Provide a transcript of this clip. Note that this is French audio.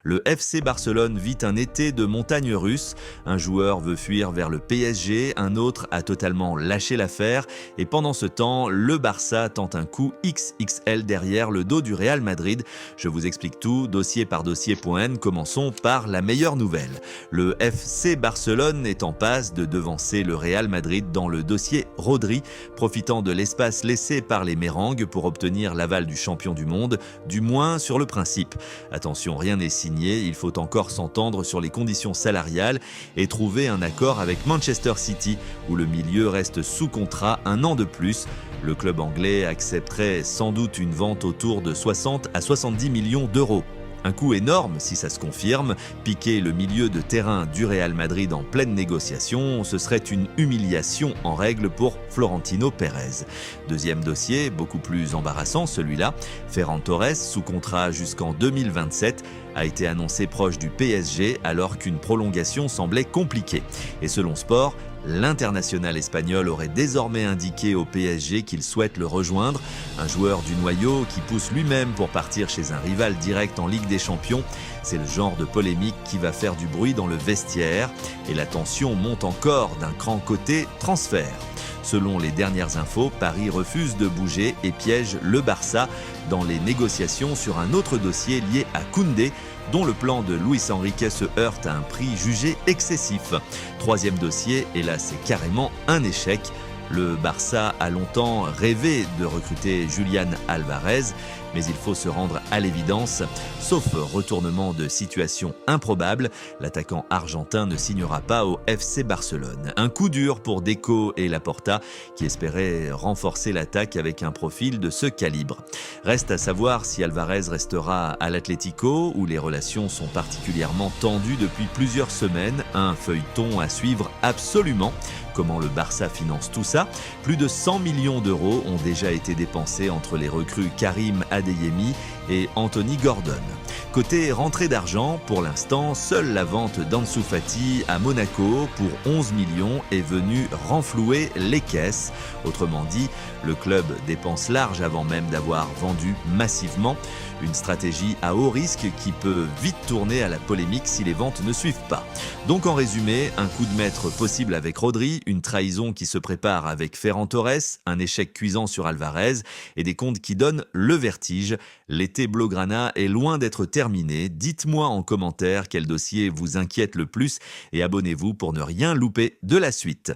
Le FC Barcelone vit un été de montagne russe. Un joueur veut fuir vers le PSG, un autre a totalement lâché l'affaire. Et pendant ce temps, le Barça tente un coup XXL derrière le dos du Real Madrid. Je vous explique tout, dossier par dossier.n. Commençons par la meilleure nouvelle. Le FC Barcelone est en passe de devancer le Real Madrid dans le dossier Rodri, profitant de l'espace laissé par les Mérengues pour obtenir l'aval du champion du monde, du moins sur le principe. Attention, rien n'est signé. Il faut encore s'entendre sur les conditions salariales et trouver un accord avec Manchester City, où le milieu reste sous contrat un an de plus. Le club anglais accepterait sans doute une vente autour de 60 à 70 millions d'euros. Un coût énorme si ça se confirme. Piquer le milieu de terrain du Real Madrid en pleine négociation, ce serait une humiliation en règle pour Florentino Pérez. Deuxième dossier, beaucoup plus embarrassant celui-là. Ferran Torres, sous contrat jusqu'en 2027, a été annoncé proche du PSG alors qu'une prolongation semblait compliquée. Et selon Sport, l'international espagnol aurait désormais indiqué au PSG qu'il souhaite le rejoindre. Un joueur du noyau qui pousse lui-même pour partir chez un rival direct en Ligue des Champions. C'est le genre de polémique qui va faire du bruit dans le vestiaire. Et la tension monte encore d'un cran côté transfert. Selon les dernières infos, Paris refuse de bouger et piège le Barça dans les négociations sur un autre dossier lié à Koundé, dont le plan de Luis Enrique se heurte à un prix jugé excessif. Troisième dossier, et là c'est carrément un échec. Le Barça a longtemps rêvé de recruter Julián Álvarez, mais il faut se rendre à l'évidence. Sauf retournement de situation improbable, l'attaquant argentin ne signera pas au FC Barcelone. Un coup dur pour Deco et Laporta, qui espéraient renforcer l'attaque avec un profil de ce calibre. Reste à savoir si Álvarez restera à l'Atlético, où les relations sont particulièrement tendues depuis plusieurs semaines. Un feuilleton à suivre absolument. Comment le Barça finance tout ça? Plus de 100 millions d'euros ont déjà été dépensés entre les recrues Karim Adeyemi et Anthony Gordon. Côté rentrée d'argent, pour l'instant, seule la vente d'Ansu Fati à Monaco pour 11 millions est venue renflouer les caisses. Autrement dit, le club dépense large avant même d'avoir vendu massivement. Une stratégie à haut risque qui peut vite tourner à la polémique si les ventes ne suivent pas. Donc en résumé, un coup de maître possible avec Rodri, une trahison qui se prépare avec Ferran Torres, un échec cuisant sur Álvarez et des comptes qui donnent le vertige. L'été Blaugrana est loin d'être terminé. Dites-moi en commentaire quel dossier vous inquiète le plus et abonnez-vous pour ne rien louper de la suite.